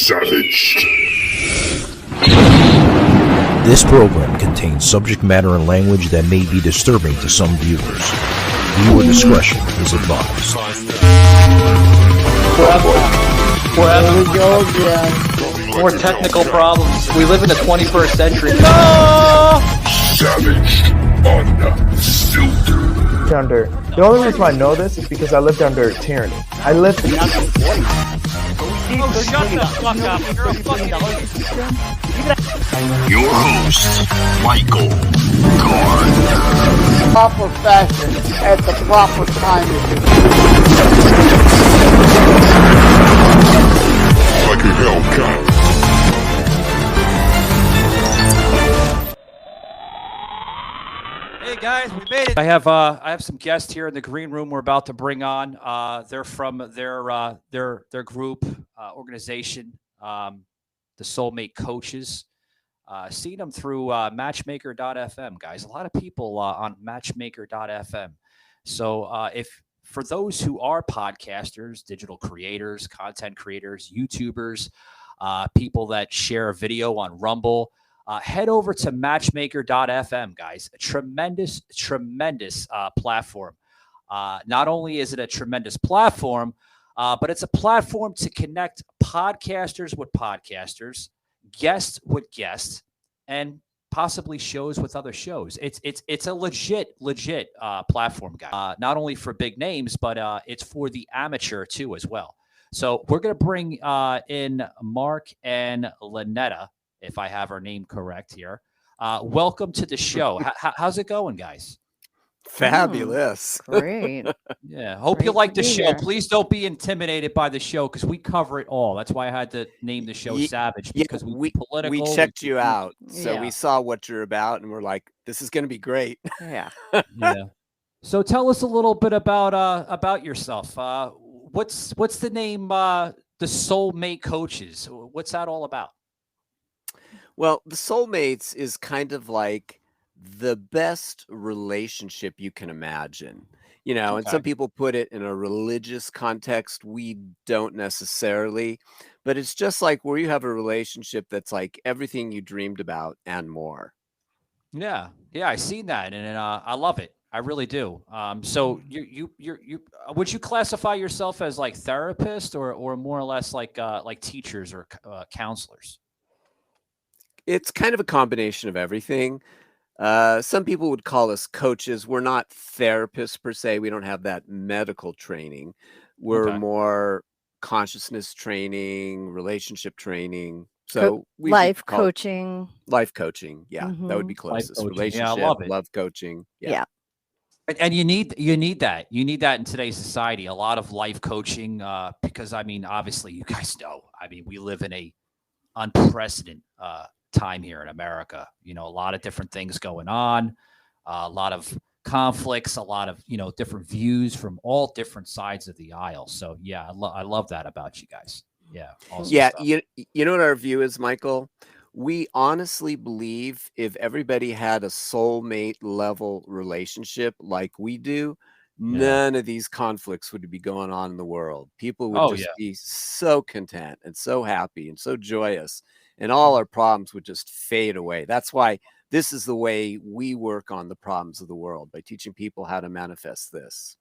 Savaged. This program contains subject matter and language that may be disturbing to some viewers. Viewer discretion is advised. We're having more technical problems. We live in the 21st century. Savaged. Unfiltered. Under. The only reason I know this is because I lived under tyranny. I lived. Oh, shut the fuck up. You're a fucking Your host, Michael Gardner. Proper fashion at the proper time. Like a Hellcat. Hey guys, we made it. I have some guests here in the green room we're about to bring on. They're from their group organization, the Soulmate Coaches. Seen them through matchmaker.fm, guys. A lot of people on matchmaker.fm. So if for those who are podcasters, digital creators, content creators, YouTubers, people that share video on Rumble, head over to matchmaker.fm, guys. A tremendous platform. Not only is it a tremendous platform, but it's a platform to connect podcasters with podcasters, guests with guests, and possibly shows with other shows. It's a legit platform, guys. Not only for big names, but it's for the amateur too as well. So we're gonna bring in Mark and Lynetta, if I have her name correct here. Welcome to the show. How's it going, guys? Fabulous. Great. Yeah. Hope Great you like to the be show. here. Please don't be intimidated by the show because we cover it all. That's why I had to name the show Savage, because we political. we checked you out, so Yeah. we saw what you're about, and we're like, this is going to be great. Yeah. Yeah. So tell us a little bit about yourself. What's the name? The Soulmate Coaches. What's that all about? Well, the Soulmates is kind of like the best relationship you can imagine. You know, and Okay. some people put it in a religious context. We don't necessarily, but it's just like where you have a relationship that's like everything you dreamed about and more. Yeah, I seen that, and I love it. I really do. So you would you classify yourself as like therapist or more or less like teachers or counselors? It's kind of a combination of everything. Some people would call us coaches. We're not therapists per se. We don't have that medical training. We're Okay. more consciousness training, relationship training. So we would Life call it coaching. life coaching. Yeah, that would be Mhm. closest. coaching. Yeah, I Relationship, love it. love coaching. Yeah. And you need that. You need that in today's society. A lot of life coaching, because I mean, obviously, you guys know. I mean, we live in a unprecedented time here in America. You know, a lot of different things going on, a lot of conflicts, a lot of different views from all different sides of the aisle. So yeah, I love that about you guys. Yeah, awesome Yeah, stuff. you know what our view is, Michael? We honestly believe if everybody had a soulmate level relationship like we do, none of these conflicts would be going on in the world. People would Oh just yeah. be so content and so happy and so joyous, and all our problems would just fade away. That's why this is the way we work on the problems of the world, by teaching people how to manifest this.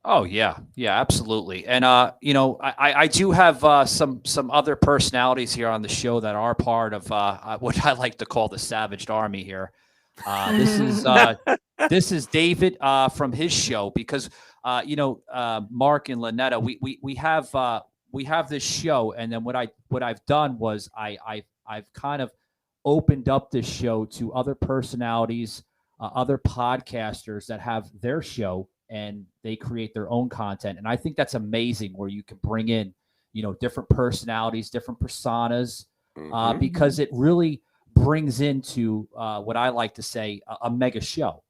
Oh yeah, absolutely. And I do have some other personalities here on the show that are part of what I like to call the Savaged Army here. This is David from his show, because Mark and Lynetta, we have this show, and then what I've done was I've kind of opened up this show to other personalities, other podcasters that have their show, and they create their own content. And I think that's amazing, where you can bring in, different personalities, different personas, because it really brings into what I like to say a mega show,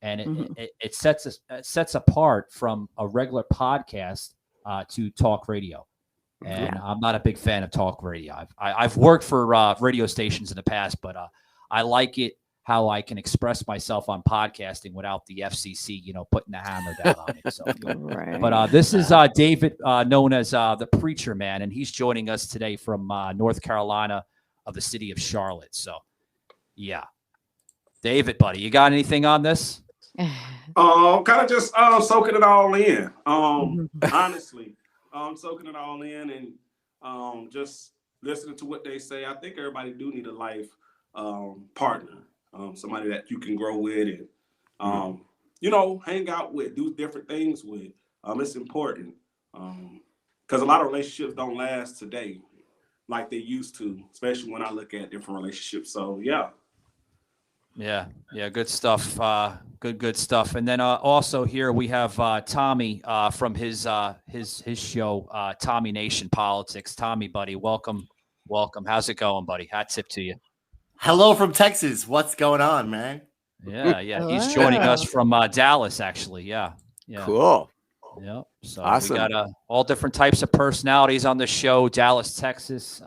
and it sets apart from a regular podcast to talk radio. And I'm not a big fan of talk radio. I've worked for radio stations in the past, but I like it how I can express myself on podcasting without the FCC, putting the hammer down on me. So, Right. but this is David, known as the Preacher Man, and he's joining us today from North Carolina, of the city of Charlotte. So, yeah, David, buddy, you got anything on this? Kind of just soaking it all in. Honestly, soaking it all in and just listening to what they say. I think everybody do need a life partner, somebody that you can grow with and hang out with, do different things with. It's important because a lot of relationships don't last today like they used to, especially when I look at different relationships. So yeah. Yeah, good stuff. Good stuff. And then also here we have Tommy from his show, Tommy Nation Politics. Tommy, buddy, welcome. How's it going, buddy? Hat tip to you. Hello from Texas. What's going on, man? Yeah. He's joining us from Dallas, actually. Yeah. Cool. Yeah. So awesome. We got all different types of personalities on the show. Dallas, Texas.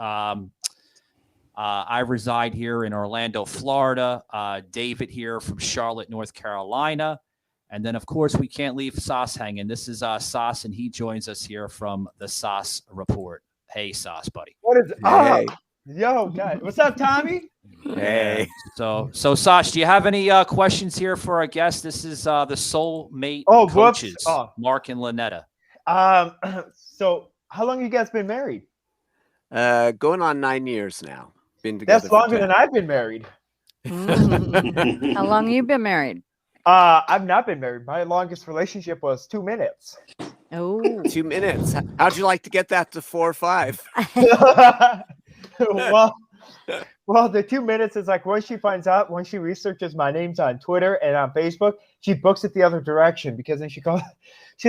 I reside here in Orlando, Florida. David here from Charlotte, North Carolina. And then, of course, we can't leave Sauce hanging. This is Sauce, and he joins us here from the Sauce Report. Hey, Sauce, buddy. What is Hey. Yo, guys. What's up, Tommy? Hey. So Sauce, do you have any questions here for our guest? This is the Soulmate Coaches, Mark and Lynetta. So how long you guys been married? Going on 9 years now. Been together. That's longer than I've been married. How long you been married? I've not been married. My longest relationship was 2 minutes. Oh, 2 minutes. How'd you like to get that to 4 or 5? well, the 2 minutes is like once she finds out, once she researches my names on Twitter and on Facebook, she books it the other direction because then she's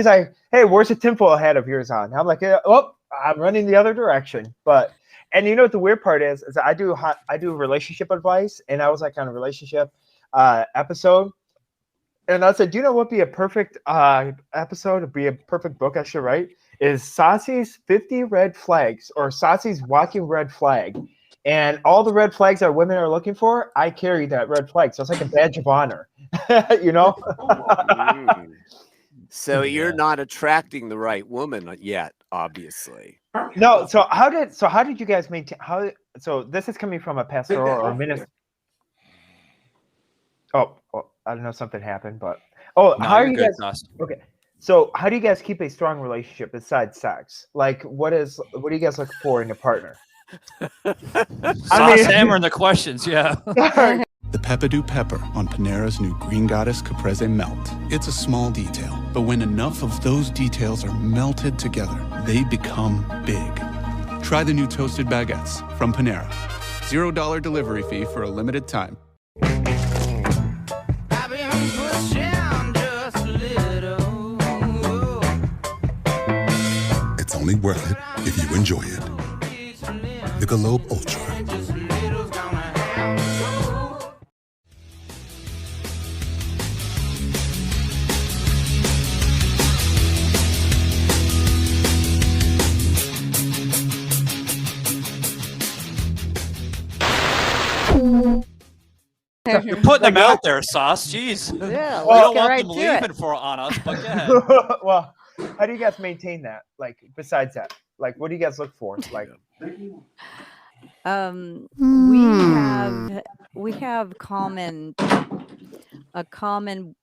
like, "Hey, where's the tinfoil hat of yours on?" I'm like, "Oh, I'm running the other direction." And you know what the weird part is I do relationship advice, and I was like on a relationship episode, and I said, "Do you know what would be a perfect episode? Would be a perfect book I should write? Is Saucy's 50 red flags or Saucy's walking red flag." And all the red flags that women are looking for, I carry that red flag. So it's like a badge of honor, So you're not attracting the right woman yet, obviously. No. So how did you guys maintain? So this is coming from a pastoral or minister. Oh, I don't know. Something happened, but how are you guys? Okay. So how do you guys keep a strong relationship besides sex? Like, what do you guys look for in a partner? Hammering the questions, yeah. The Peppadew Pepper on Panera's new Green Goddess Caprese Melt. It's a small detail, but when enough of those details are melted together, they become big. Try the new toasted baguettes from Panera. $0 delivery fee for a limited time. It's only worth it if you enjoy it. Michelob Ultra. You're putting them out there, Sauce. Jeez. yeah. We don't want right them to leaving it. on us, but go ahead. Well, how do you guys maintain that? Like, besides that, like, what do you guys look for? Like, we have a common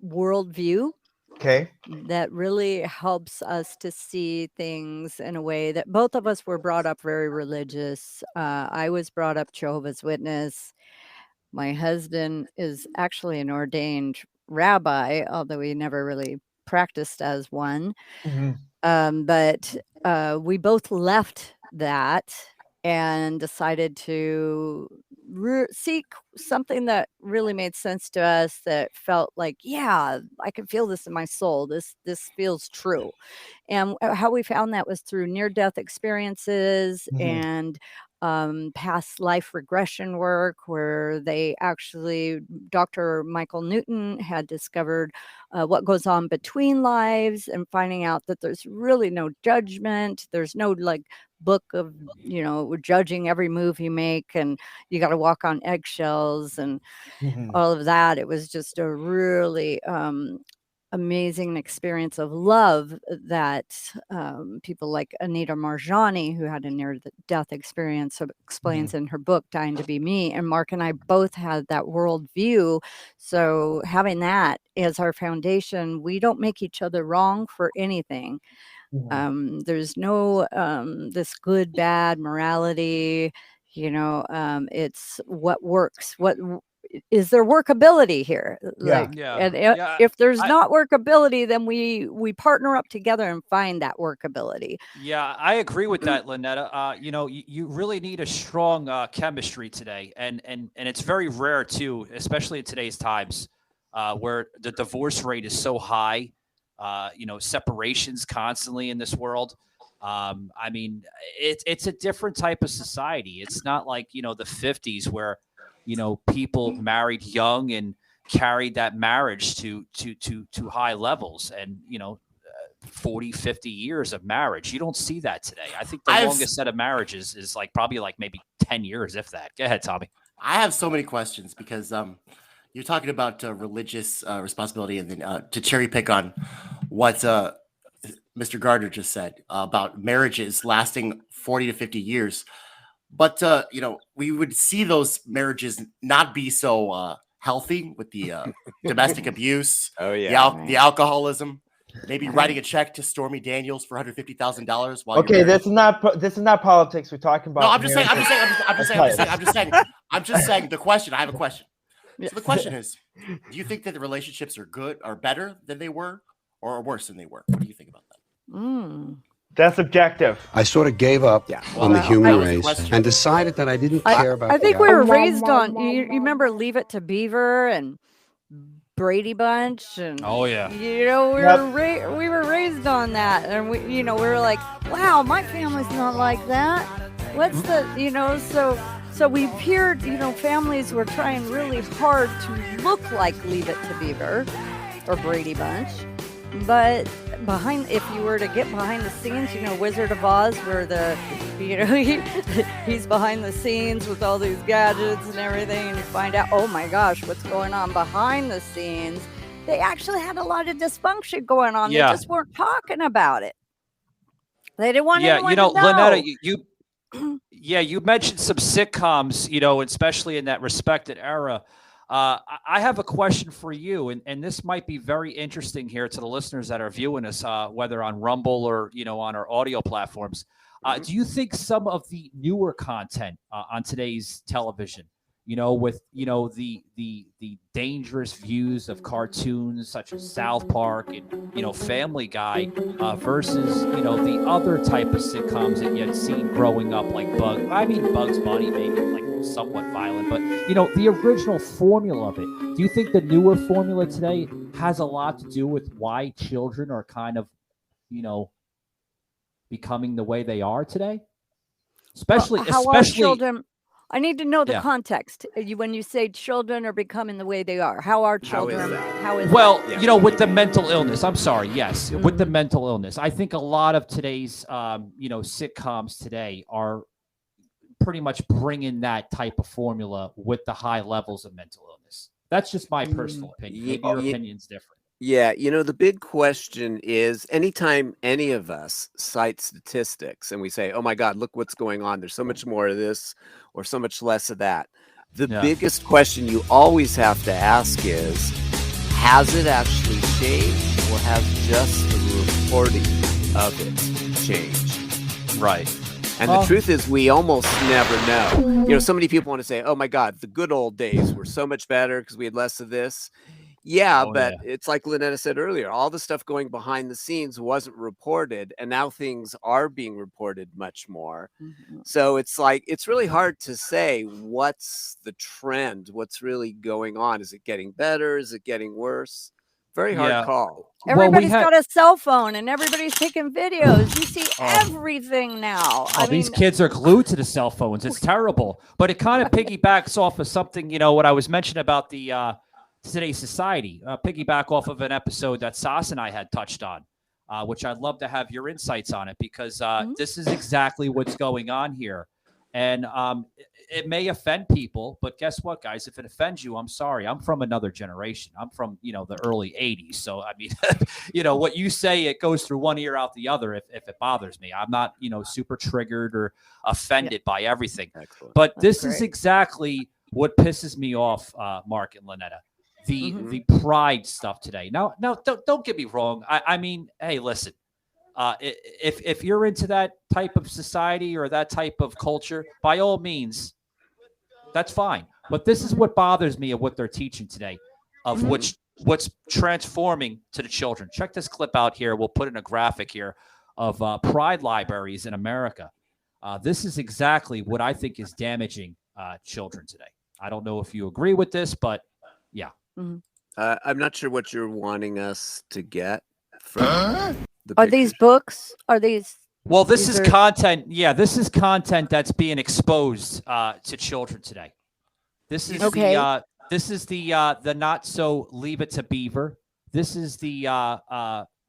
worldview. Okay. That really helps us to see things in a way that both of us were brought up very religious. I was brought up Jehovah's Witness. My husband is actually an ordained rabbi, although he never really practiced as one. Mm-hmm. But we both left that and decided to seek something that really made sense to us, that felt like, yeah, I can feel this in my soul. This feels true. And how we found that was through near-death experiences. Mm-hmm. And past life regression work where they actually, Dr. Michael Newton had discovered what goes on between lives and finding out that there's really no judgment. There's no like book of, judging every move you make and you got to walk on eggshells and all of that. It was just a really amazing experience of love that people like Anita Marjani, who had a near-death experience, explains in her book Dying to Be Me, and Mark and I both had that worldview. So having that as our foundation, we don't make each other wrong for anything. There's no this good bad morality. It's what works. What is there workability here? If there's not workability, then we partner up together and find that workability. Yeah, I agree with that, Lynetta. You really need a strong chemistry today, and it's very rare too, especially in today's times, where the divorce rate is so high. Separations constantly in this world. It's a different type of society. It's not like the 50s where people married young and carried that marriage to high levels, and 40, 50 years of marriage. You don't see that today. I think the longest set of marriages is probably maybe 10 years, if that. Go ahead, Tommy. I have so many questions because you're talking about religious responsibility, and then to cherry pick on what Mr. Gardner just said about marriages lasting 40 to 50 years. But, we would see those marriages not be so healthy with the domestic abuse, the alcoholism, maybe writing a check to Stormy Daniels for $150,000. Okay, this is not politics. We're talking about. No, I'm just saying the question. I have a question. So the question is, do you think that the relationships are good or better than they were or worse than they were? What do you think about that? That's objective. I sort of gave up on the human race and decided that I didn't care about. I think we were raised on. You remember Leave It to Beaver and Brady Bunch, and oh yeah, we were raised on that, and we were like, wow, my family's not like that. What's the so we've heard families were trying really hard to look like Leave It to Beaver or Brady Bunch. But if you were to get behind the scenes, Wizard of Oz, where he's behind the scenes with all these gadgets and everything, and you find out, oh my gosh, what's going on behind the scenes? They actually had a lot of dysfunction going on. Yeah. They just weren't talking about it. They didn't want anyone to know. Lynetta, you mentioned some sitcoms, especially in that respected era. I have a question for you, and this might be very interesting here to the listeners that are viewing us, whether on Rumble or on our audio platforms. Do you think some of the newer content on today's television, with the dangerous views of cartoons such as South Park and Family Guy versus the other type of sitcoms that you had seen growing up, like Bugs Bunny, maybe somewhat violent, but the original formula of it. Do you think the newer formula today has a lot to do with why children are kind of becoming the way they are today? Especially children. I need to know the context. When you say children are becoming the way they are, how are children? How is that? With the mental illness. I'm sorry. Yes, with the mental illness. I think a lot of today's sitcoms today are pretty much bringing that type of formula with the high levels of mental illness. That's just my personal opinion. Maybe your opinion's different. Yeah, the big question is, anytime any of us cite statistics and we say, oh my God, look what's going on, there's so much more of this or so much less of that. The biggest question you always have to ask is, has it actually changed, or has just the reporting of it changed? Right. And the truth is, we almost never know. So many people want to say, oh my God, the good old days were so much better because we had less of this. It's like Lynetta said earlier, all the stuff going behind the scenes wasn't reported, and now things are being reported much more. So it's really hard to say what's the trend, what's really going on. Is it getting better? Is it getting worse? Very hard call. Everybody's got a cell phone and everybody's taking videos. You see everything now. Oh, these kids are glued to the cell phones. It's terrible. But it kind of piggybacks off of something, what I was mentioning about the today's society. Piggyback off of an episode that Sas and I had touched on, which I'd love to have your insights on it, because this is exactly what's going on here. And it may offend people, but guess what, guys? If it offends you, I'm sorry. I'm from another generation. I'm from, the early 80s. So, I mean, what you say, it goes through one ear out the other if it bothers me. I'm not, super triggered or offended by everything. Excellent. But this is exactly what pisses me off, Mark and Lynetta. The pride stuff today. Now, don't get me wrong. I mean, hey, listen. If you're into that type of society or that type of culture, by all means, that's fine. But this is what bothers me of what they're teaching today, of what's transforming to the children. Check this clip out here. We'll put in a graphic here of pride libraries in America. This is exactly what I think is damaging children today. I don't know if you agree with this, but yeah. I'm not sure what you're wanting us to get from Are these books? Are these? Well, this is content. Yeah, this is content that's being exposed to children today. This is the not so Leave It to Beaver. This is the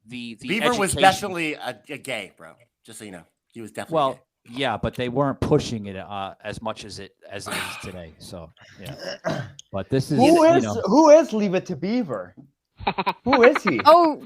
Beaver education. was definitely a gay, bro. Just so you know, he was definitely gay. Yeah, but they weren't pushing it as much as it is today. So yeah, but this is who is Leave It to Beaver? Who is he? Oh,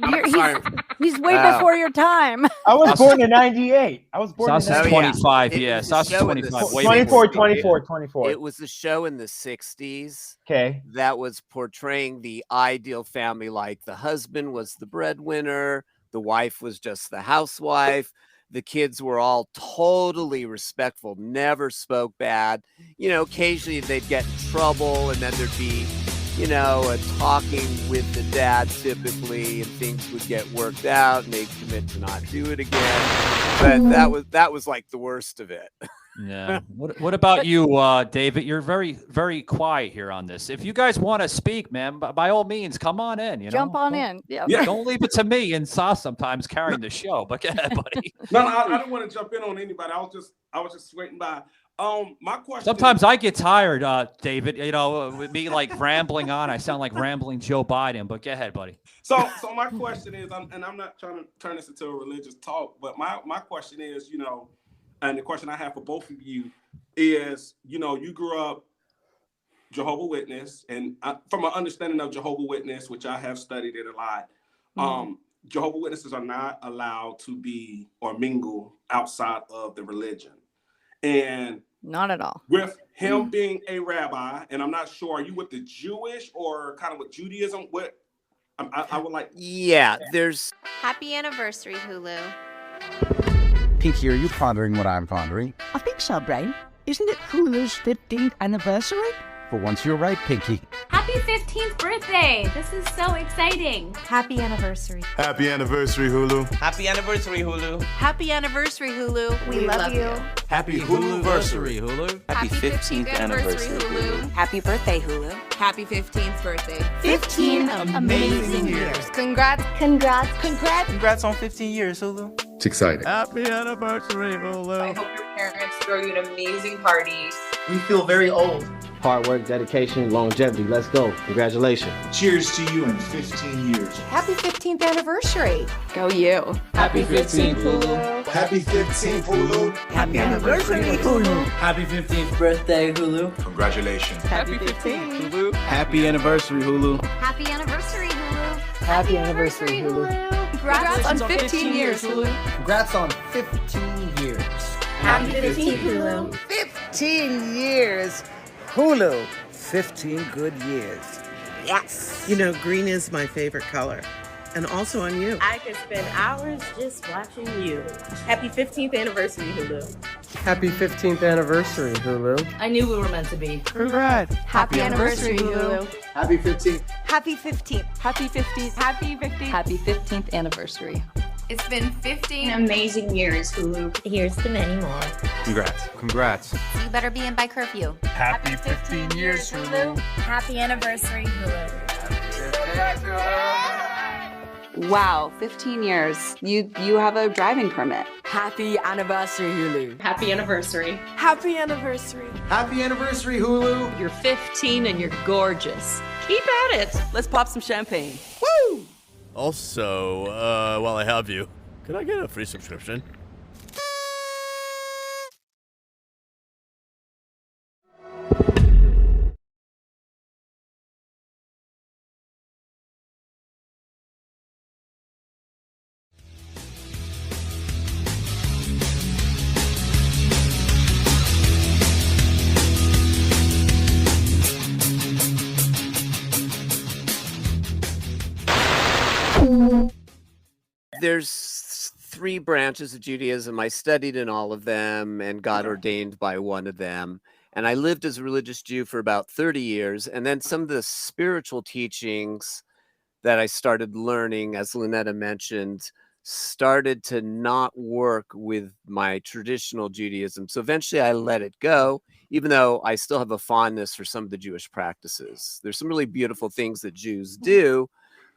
he's way before your time. I was born in 98. I was born in 98. 25. Yeah, Sas is 25. 24. It was a show in the 60s. Okay. That was portraying the ideal family. Like the husband was the breadwinner. The wife was just the housewife. The kids were all totally respectful, never spoke bad. Occasionally they'd get in trouble and then there'd be talking with the dad typically, and things would get worked out and they'd commit to not do it again. But that was like the worst of it. Yeah. What about you, David? You're very, very quiet here on this. If you guys want to speak, man, by all means, come on in. Jump on in. Yeah. Don't leave it to me and Sas sometimes carrying the show. But go ahead, buddy. No, I didn't want to jump in on anybody. I was just waiting by. My question. Sometimes I get tired, David. With me like rambling on, I sound like rambling Joe Biden. But go ahead, buddy. So my question is, and I'm not trying to turn this into a religious talk, but my question is, and the question I have for both of you is, you grew up Jehovah's Witness, and from an understanding of Jehovah's Witness, which I have studied it a lot, Jehovah's Witnesses are not allowed to be or mingle outside of the religion. And not at all. With him being a rabbi, and I'm not sure, are you with the Jewish or kind of with Judaism? What I would like. Yeah, there's. Happy anniversary, Hulu. Pinky, are you pondering what I'm pondering? I think so, Brain. Isn't it Hulu's 15th anniversary? For once, you're right, Pinky. Happy 15th birthday! This is so exciting. Happy anniversary. Happy anniversary, Hulu. Happy anniversary, Hulu. Happy anniversary, Hulu. We love you. Happy Hulu-versary, Hulu. Happy 15th anniversary, Hulu. Happy birthday, Hulu. Happy 15th birthday. 15 amazing years. Congrats. Congrats. Congrats. Congrats on 15 years, Hulu. It's exciting. Happy anniversary, Hulu. I hope your parents throw you an amazing party. We feel very old. Hard work, dedication, longevity. Let's go. Congratulations. Cheers to you in 15 years. Happy 15th anniversary. Go you. Happy 15th, Hulu. Happy 15th, Hulu. Happy anniversary, Hulu. Happy 15th birthday, Hulu. Congratulations. Happy 15th. Hulu. Happy anniversary, Hulu. Happy anniversary, Hulu. Happy anniversary, Hulu. Congrats on 15 years, Hulu. Congrats on 15 years. Happy 15th, Hulu. 15 years. Hulu. 15 good years. Yes. Green is my favorite color. And also on you. I could spend hours just watching you. Happy 15th anniversary, Hulu. Happy 15th anniversary, Hulu. I knew we were meant to be. Congrats. Happy anniversary, Hulu. Happy 15th. Happy 15th. Happy 15th. Happy 15th. Happy 15th anniversary. It's been 15 amazing years, Hulu. Here's to many more. Congrats. Congrats. You better be in by curfew. Happy 15 years, Hulu. Happy anniversary, Hulu. Happy 15 years, Hulu. Wow, 15 years. You have a driving permit. Happy anniversary, Hulu. Happy anniversary. Happy anniversary. Happy anniversary, Hulu. You're 15 and you're gorgeous. Keep at it. Let's pop some champagne. Woo! Also, while I have you, can I get a free subscription? There's 3 branches of Judaism. I studied in all of them and got ordained by one of them. And I lived as a religious Jew for about 30 years. And then some of the spiritual teachings that I started learning, as Lynetta mentioned, started to not work with my traditional Judaism. So eventually I let it go, even though I still have a fondness for some of the Jewish practices. There's some really beautiful things that Jews do,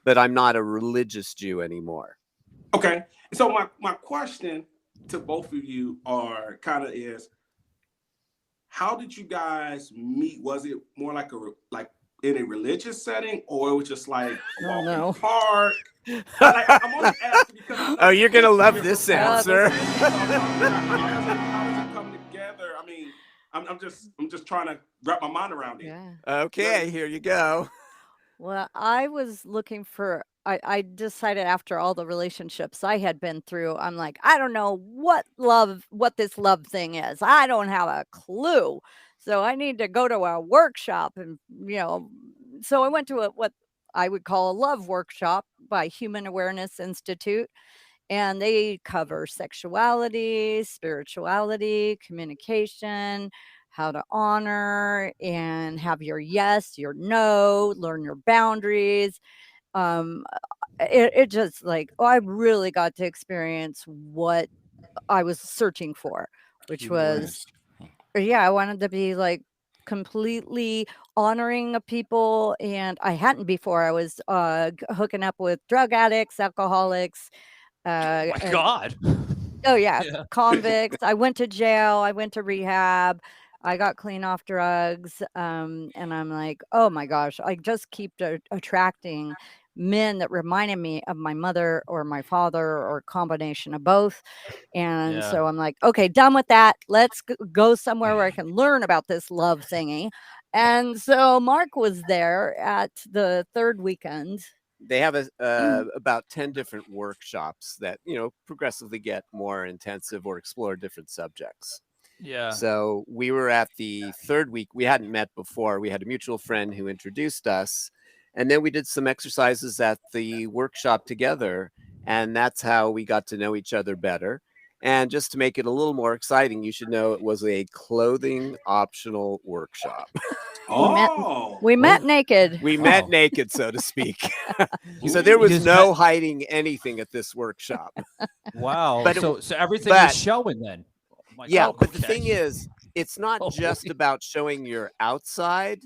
but I'm not a religious Jew anymore. Okay. So my question to both of you is, how did you guys meet? Was it more like in a religious setting, or it was just like walking park? I'm only asking because oh, you're gonna love this answer. How does it come together? I mean, I'm just trying to wrap my mind around it. Yeah. Okay, here you go. Well, I was looking for, I decided after all the relationships I had been through, I'm like, I don't know what this love thing is. I don't have a clue. So I need to go to a workshop and, so I went to what I would call a love workshop by Human Awareness Institute. And they cover sexuality, spirituality, communication, how to honor and have your yes, your no, learn your boundaries. It just I really got to experience what I was searching for, which was, I wanted to be completely honoring of people. And I hadn't before. I was hooking up with drug addicts, alcoholics. Oh my God. Oh yeah, convicts. I went to jail. I went to rehab. I got clean off drugs. And I'm like, oh my gosh, I just keep attracting men that reminded me of my mother or my father or a combination of both. And so I'm like, okay, done with that. Let's go somewhere where I can learn about this love thingy. And so Mark was there at the 3rd weekend. They have about 10 different workshops that, progressively get more intensive or explore different subjects. Yeah. So we were at the 3rd week. We hadn't met before. We had a mutual friend who introduced us. And then we did some exercises at the workshop together. And that's how we got to know each other better. And just to make it a little more exciting, you should know it was a clothing optional workshop. We met naked. We met naked, so to speak. So there was no hiding anything at this workshop. Wow. But so everything is showing then. But the thing is, it's not just about showing your outside,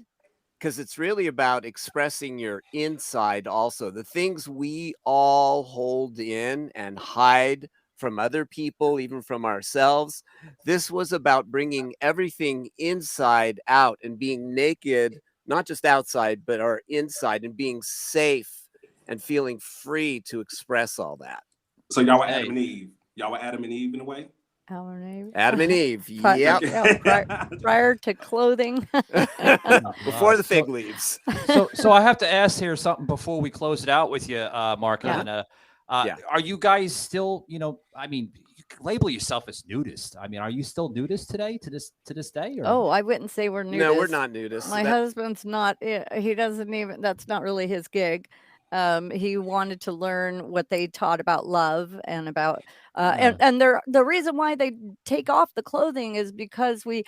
because it's really about expressing your inside also. The things we all hold in and hide from other people, even from ourselves. This was about bringing everything inside out and being naked, not just outside, but our inside, and being safe and feeling free to express all that. So y'all were Adam and Eve. Y'all were Adam and Eve in a way? Adam and Eve. Yep. Prior to clothing. Before the fig leaves. So I have to ask here something before we close it out with you, Mark and Lynetta. Are you guys still, I mean, you can label yourself as nudist. I mean, are you still nudist today to this day? Or? Oh, I wouldn't say we're nudist. No, we're not nudist. My husband's not, he doesn't even, that's not really his gig. He wanted to learn what they taught about love and about, and the reason why they take off the clothing is because we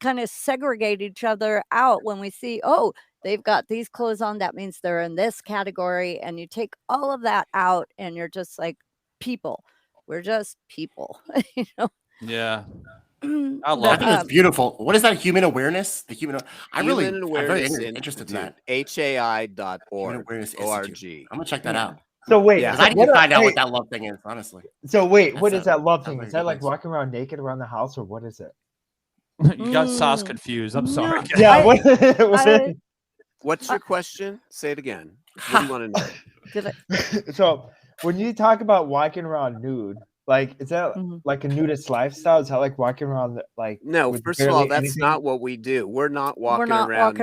kind of segregate each other out when we see, oh, they've got these clothes on. That means they're in this category. And you take all of that out and you're just like people. We're just people, Yeah. I love it. It's beautiful. What is that? Human awareness? I'm very interested in that. HAI.org. Human Awareness Institute. I'm gonna check that out. So wait, Because I need to find out what that love thing is, honestly. So wait, what is that love thing? Is that like walking around naked around the house, or what is it? You got Sauce confused. I'm sorry. Yeah. What's your question? Say it again. What do you want to know? So when you talk about walking around nude, like is that like a nudist lifestyle? Is that like walking around like? No, first of all, that's not what we do. We're not walking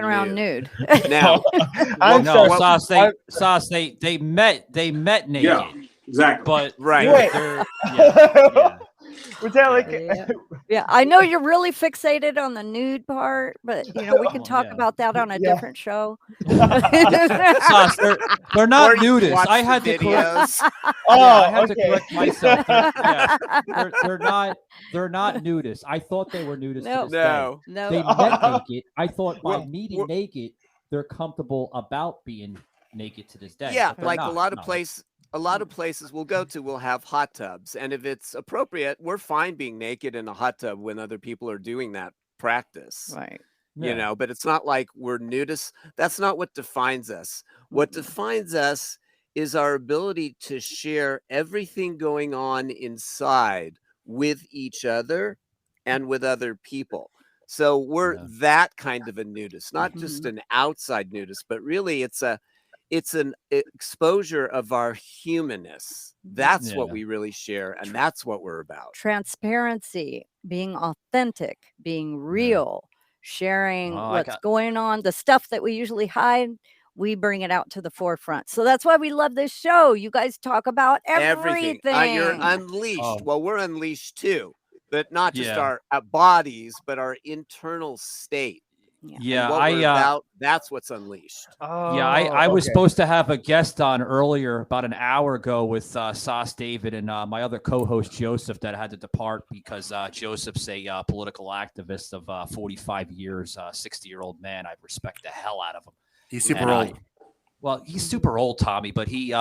around nude. Now, Sauce. They met naked. Yeah, exactly. But right. Was that like? Yeah, I know you're really fixated on the nude part, but we can talk about that on a different show. Sauce, they're not nudists. I had to correct. I had to correct myself. They're not nudists. I thought they were nudists. No. They met naked. I thought by meeting naked, they're comfortable about being naked to this day. Yeah, like a lot of places we'll go to will have hot tubs, and if it's appropriate, we're fine being naked in a hot tub when other people are doing that practice. Right. But it's not like we're nudists. That's not what defines us. What defines us is our ability to share everything going on inside with each other and with other people. So we're that kind of a nudist, not just an outside nudist, but really it's an exposure of our humanness. That's what we really share, and that's what we're about. Transparency, being authentic, being real, sharing what's going on, the stuff that we usually hide. We bring it out to the forefront. So that's why we love this show. You guys talk about everything. You're unleashed. Well, we're unleashed too, but not just our bodies, but our internal state. That's what's unleashed. I was supposed to have a guest on earlier about an hour ago with Sauce David and my other co-host Joseph that had to depart because Joseph's a political activist of 45 years, 60-year-old man. I respect the hell out of him. He's super old. Well, he's super old, Tommy, but he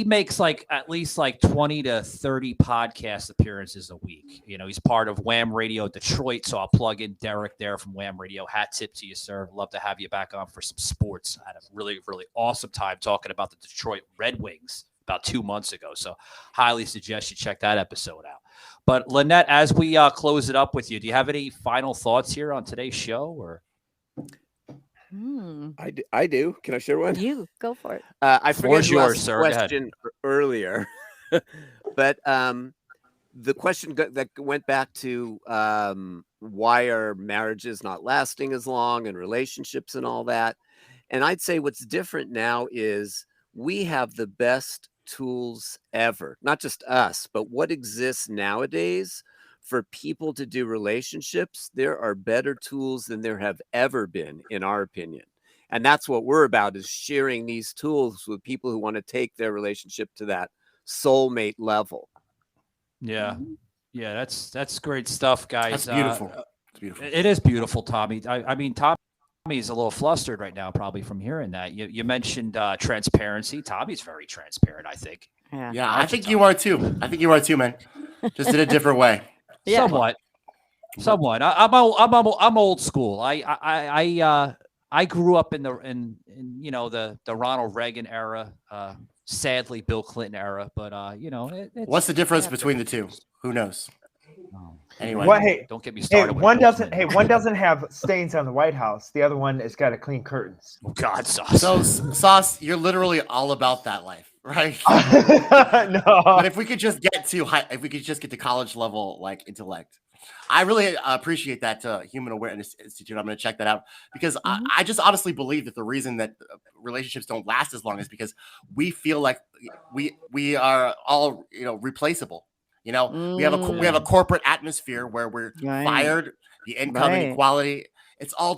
makes like at least like 20 to 30 podcast appearances a week. He's part of Wham Radio Detroit, so I'll plug in Derek there from Wham Radio. Hat tip to you, sir. Love to have you back on for some sports. I had a really, really awesome time talking about the Detroit Red Wings about 2 months ago, so highly suggest you check that episode out. But Lynette, as we close it up with you, do you have any final thoughts here on today's show? Or I do. Can I share one? You go for it. I forget who asked the question earlier, but the question that went back to why are marriages not lasting as long and relationships and all that. And I'd say what's different now is we have the best tools ever, not just us, but what exists nowadays for people to do relationships. There are better tools than there have ever been, in our opinion. And that's what we're about, is sharing these tools with people who want to take their relationship to that soulmate level. Yeah. Yeah, that's great stuff, guys. That's beautiful. It's beautiful. It is beautiful, Tommy. I mean, Tommy's a little flustered right now, probably from hearing that. You mentioned transparency. Tommy's very transparent, I think. Yeah, I think you are too. I think you are too, man. Just in a different way. Yeah. Somewhat. I'm old school. I grew up in the Ronald Reagan era, sadly Bill Clinton era, but what's the difference between the two? Who knows? Anyway, don't get me started. One doesn't have stains on the White House. The other one has got clean curtains. Oh God, Sauce. So Sauce, you're literally all about that life, right? No. But if we could just get to college level like intellect, I really appreciate that Human Awareness Institute. I'm going to check that out because I just honestly believe that the reason that relationships don't last as long is because we feel like we are all replaceable. We have a corporate atmosphere where we're fired, the income inequality. It's all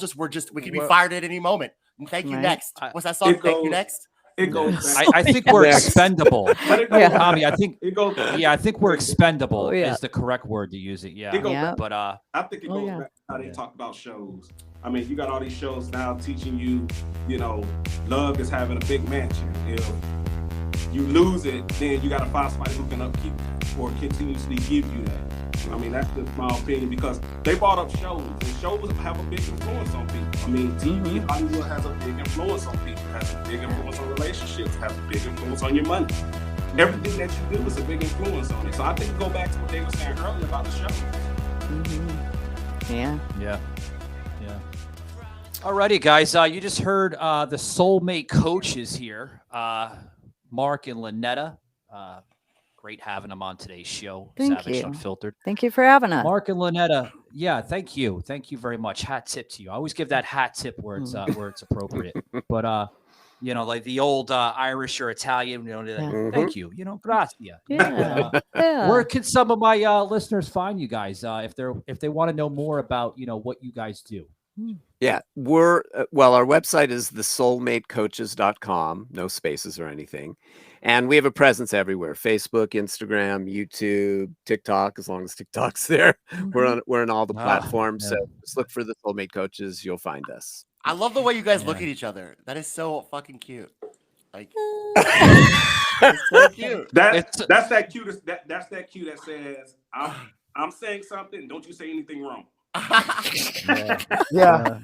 we can be fired at any moment. And thank you next. What's that song? Thank you next. It goes. I think we're expendable, Tommy. I think I think we're expendable is the correct word to use it. Yeah, but I think it goes back to how they talk about shows. I mean, you got all these shows now teaching you, love is having a big mansion. If you lose it, then you got to find somebody who can upkeep that or continuously give you that. I mean, that's just my opinion, because they brought up shows, and shows have a big influence on people. I mean, TV, Hollywood has a big influence on people, has a big influence on relationships, has a big influence on your money. Everything that you do is a big influence on it. So I think go back to what they were saying earlier about the show. Yeah. Alrighty, guys. You just heard the Soulmate Coaches here, Mark and Lynetta. Great having them on today's show. Thank Savage you. Unfiltered. Thank you for having us. Mark and Lynetta. Yeah, thank you. Thank you very much. Hat tip to you. I always give that hat tip where it's appropriate. But you know, like the old Irish or Italian, you know, thank you. You know, grazie. Yeah. Where can some of my listeners find you guys if they want to know more about, you know, what you guys do? Yeah, we're our website is thesoulmatecoaches.com, no spaces or anything. And we have a presence everywhere: Facebook, Instagram, YouTube, TikTok, as long as TikTok's there. We're on all the platforms. So just look for the Soulmate Coaches, you'll find us. I love the way you guys look at each other. That is so fucking cute. Like, it's so cute. That's that cute. That's that cute that says, I'm saying something. Don't you say anything wrong. Yeah.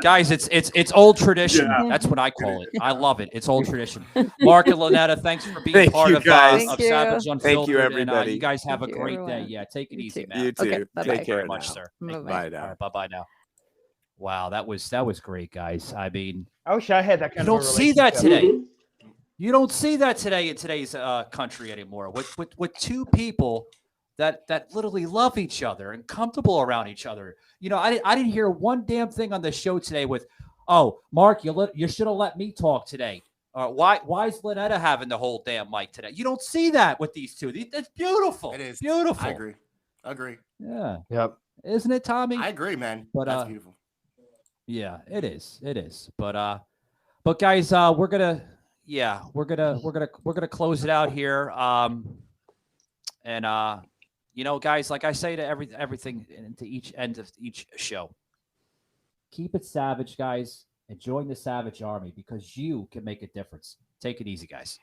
Guys, it's old tradition. Yeah. That's what I call it. I love it. It's old tradition. Mark and Lynetta, thanks for being Thank part you, of guys. Savage Unfiltered. Thank you, everybody. And, you guys have Thank a you, great everyone. day. Yeah, take it easy, man. You too. Okay, bye-bye. Take care very much, now. sir. Bye now. All right, bye-bye now. Wow, that was great, guys. I mean, I wish I had that kind you of don't see that relationship. today. You don't see that today in today's country anymore. With two people that literally love each other and comfortable around each other. You know, I didn't hear one damn thing on the show today with, oh, Mark, you should have let me talk today. Why is Lynetta having the whole damn mic today? You don't see that with these two. It's beautiful. It is beautiful. I agree. Yeah. Yep. Isn't it, Tommy? I agree, man. But that's beautiful. Yeah, it is. But guys, we're gonna close it out here. And you know, guys, like I say to everything into each end of each show, keep it savage, guys, and join the Savage Army, because you can make a difference. Take it easy, guys.